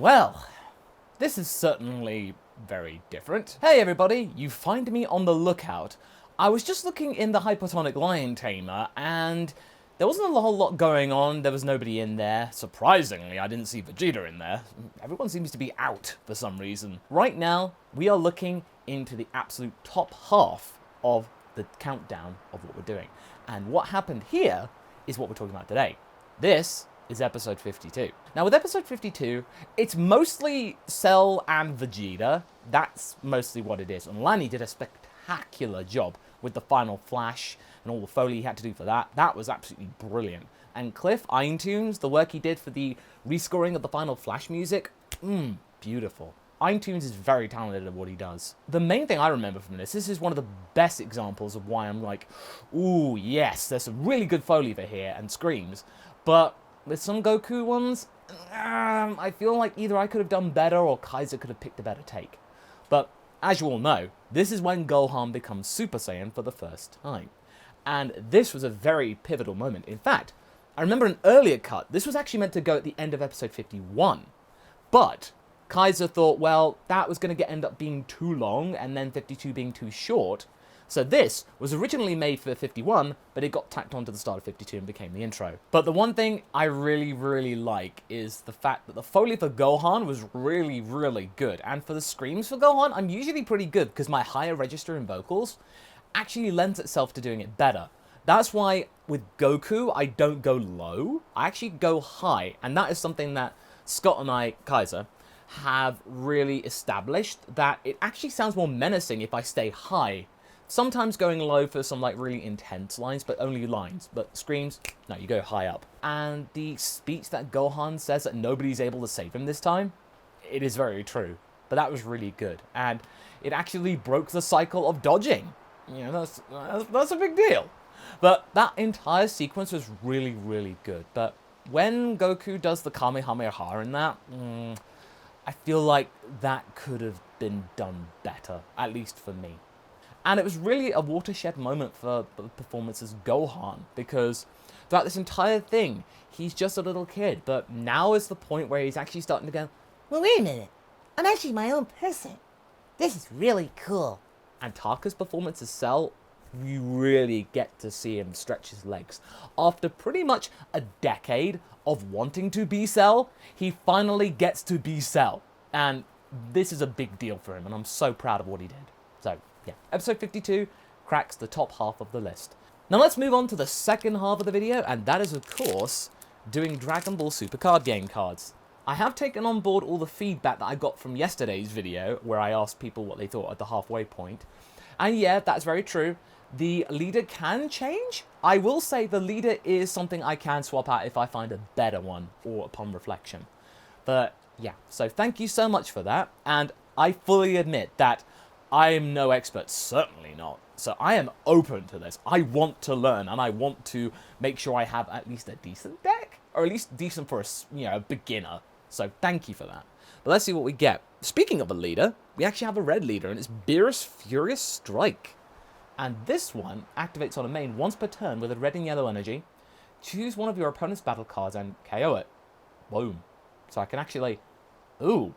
Well, this is certainly very different. Hey everybody, you find me on the lookout. I was just looking in the Hypertonic Lion Tamer, and there wasn't a whole lot going on. There was nobody in there. Surprisingly, I didn't see Vegeta in there. Everyone seems to be out for some reason. Right now, we are looking into the absolute top half of the countdown of what we're doing. And what happened here is what we're talking about today. This is episode 52. Now with episode 52, it's mostly Cell and Vegeta. That's mostly what it is. And Lani did a spectacular job with the final flash and all the Foley he had to do for that. That was absolutely brilliant. And Cliff iTunes, the work he did for the rescoring of the final flash music, beautiful. iTunes is very talented at what he does. The main thing I remember from this is one of the best examples of why I'm like, ooh, yes, there's some really good Foley over here and screams. But with some Goku ones, I feel like either I could have done better or Kaiser could have picked a better take. But as you all know, this is when Gohan becomes Super Saiyan for the first time. And this was a very pivotal moment. In fact, I remember an earlier cut. This was actually meant to go at the end of episode 51. But Kaiser thought, well, that was going to end up being too long, and then 52 being too short. So this was originally made for 51, but it got tacked on to the start of 52 and became the intro. But the one thing I really like is the fact that the Foley for Gohan was really good. And for the screams for Gohan, I'm usually pretty good because my higher register in vocals actually lends itself to doing it better. That's why with Goku, I don't go low. I actually go high. And that is something that Scott and I, Kaiser, have really established, that it actually sounds more menacing if I stay high. Sometimes going low for some like really intense lines, but only lines. But screams, no, you go high up. And the speech that Gohan says that nobody's able to save him this time, it is very true. But that was really good. And it actually broke the cycle of dodging. You know, that's a big deal. But that entire sequence was really good. But when Goku does the Kamehameha in that, I feel like that could have been done better, at least for me. And it was really a watershed moment for the performance as Gohan, because throughout this entire thing, he's just a little kid, but now is the point where he's actually starting to go, well, wait a minute, I'm actually my own person. This is really cool. And Taka's performance as Cell, you really get to see him stretch his legs. After pretty much a decade of wanting to be Cell, he finally gets to be Cell. And this is a big deal for him, and I'm so proud of what he did. So, yeah, episode 52 cracks the top half of the list. Now let's move on to the second half of the video, and that is, of course, doing Dragon Ball Super card game cards. I have taken on board all the feedback that I got from yesterday's video, where I asked people what they thought at the halfway point. And yeah, that's very true. The leader can change. I will say the leader is something I can swap out if I find a better one, or upon reflection. But yeah, so thank you so much for that. And I fully admit that I am no expert, certainly not. So I am open to this. I want to learn, and I want to make sure I have at least a decent deck, or at least decent for a beginner. So thank you for that. But let's see what we get. Speaking of a leader, we actually have a red leader, and it's Beerus Furious Strike. And this one activates on a main once per turn with a red and yellow energy. Choose one of your opponent's battle cards and KO it. Boom. So I can actually, ooh,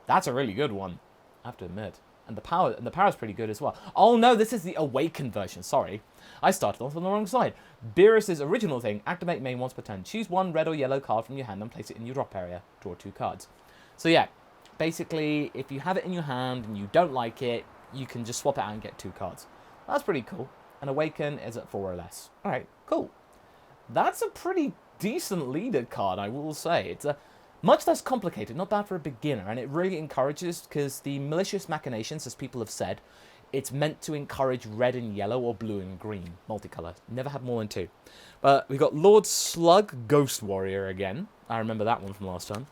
that's a really good one, I have to admit. And the power is pretty good as well. Oh no, this is the Awakened version, sorry. I started off on the wrong side. Beerus' original thing, activate main once per turn. Choose one red or yellow card from your hand and place it in your drop area. Draw 2 cards. So yeah, basically, if you have it in your hand and you don't like it, you can just swap it out and get 2 cards. That's pretty cool. And Awaken is at 4 or less. Alright, cool. That's a pretty decent leader card, I will say. It's a much less complicated, not bad for a beginner, and it really encourages, because the Malicious Machinations, as people have said, it's meant to encourage red and yellow or blue and green, multicolour. Never had more than 2. But we got Lord Slug, Ghost Warrior again. I remember that one from last time.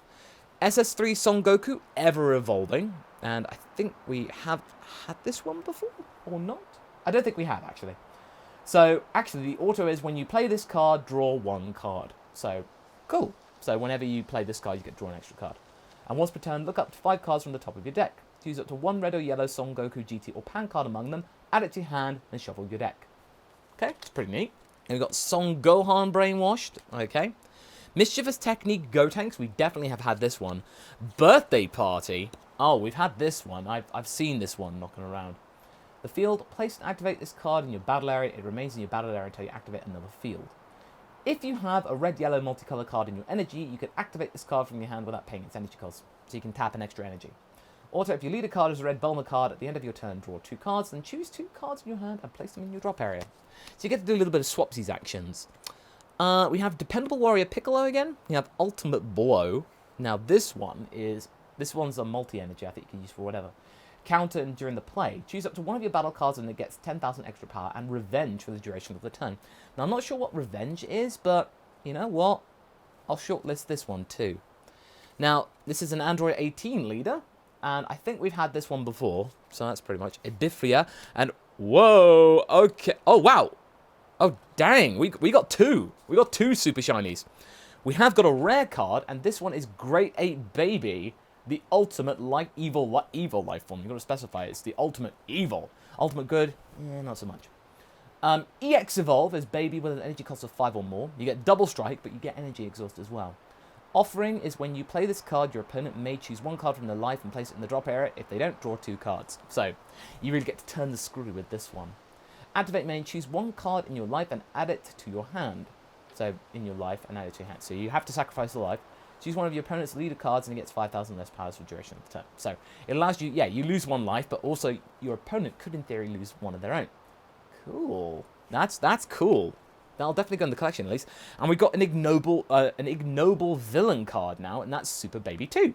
SS3 Son Goku, Ever Evolving, and I think we have had this one before, or not? I don't think we have, actually. So, actually, the auto is when you play this card, draw 1 card. So, cool. So whenever you play this card, you get to draw an extra card. And once per turn, look up to 5 cards from the top of your deck. Choose up to 1 red or yellow Son Goku, GT, or Pan card among them, add it to your hand, and shuffle your deck. Okay, it's pretty neat. And we've got Son Gohan Brainwashed. Okay. Mischievous Technique Gotenks, we definitely have had this one. Birthday Party. Oh, we've had this one. I've seen this one knocking around. The field, place and activate this card in your battle area. It remains in your battle area until you activate another field. If you have a red-yellow multicolor card in your energy, you can activate this card from your hand without paying its energy cost, so you can tap an extra energy. Also, if your leader card is a red Bulma card, at the end of your turn, draw 2 cards, then choose 2 cards in your hand and place them in your drop area. So you get to do a little bit of swapsies actions. We have Dependable Warrior Piccolo again. We have Ultimate Blow. Now this one's a multi-energy, I think you can use for whatever. Counter during the play. Choose up to one of your battle cards and it gets 10,000 extra power and Revenge for the duration of the turn. Now I'm not sure what Revenge is, but you know what? I'll shortlist this one too. Now, this is an Android 18 leader. And I think we've had this one before, so that's pretty much Ebifria. And whoa, okay. Oh, wow. Oh, dang. We got 2. We got 2 super shinies. We have got a rare card, and this one is Great Ape Baby, the ultimate evil life form. You've got to specify it's the ultimate evil. Ultimate good, not so much. EX Evolve is Baby with an energy cost of 5 or more. You get double strike, but you get energy exhaust as well. Offering is when you play this card, your opponent may choose 1 card from their life and place it in the drop area. If they don't, draw 2 cards. So, you really get to turn the screw with this one. Activate main, choose 1 card in your life and add it to your hand. So, in your life and add it to your hand. So, you have to sacrifice a life. Choose one of your opponent's leader cards and it gets 5,000 less powers for the duration of the turn. So, it allows you, you lose 1 life, but also your opponent could, in theory, lose 1 of their own. Cool. That's cool. That'll definitely go in the collection, at least. And we've got an ignoble villain card now, and that's Super Baby 2.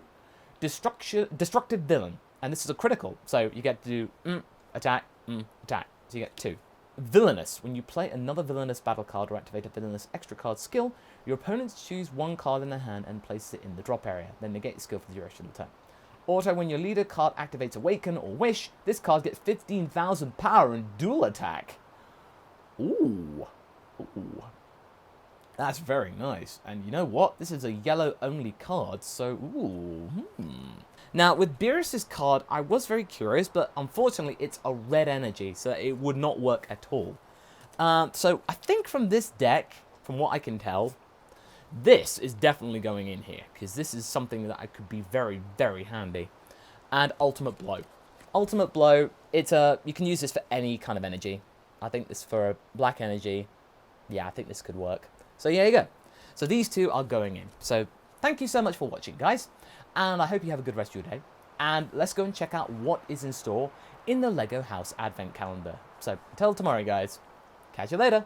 Destructive Villain. And this is a critical, so you get to do attack, attack. So you get 2. Villainous. When you play another villainous battle card or activate a villainous extra card skill, your opponents choose 1 card in their hand and place it in the drop area. Then negate the skill for the duration of the turn. Auto, when your leader card activates Awaken or Wish, this card gets 15,000 power and dual attack. Ooh. Ooh, that's very nice. And you know what? This is a yellow-only card, so Now, with Beerus's card, I was very curious, but unfortunately, it's a red energy, so it would not work at all. So I think from this deck, from what I can tell, this is definitely going in here, because this is something that could be very, very handy. And Ultimate Blow. Ultimate Blow, you can use this for any kind of energy. I think this for a black energy. Yeah, I think this could work. So there you go. So these 2 are going in. So thank you so much for watching, guys. And I hope you have a good rest of your day. And let's go and check out what is in store in the LEGO House Advent Calendar. So until tomorrow, guys. Catch you later.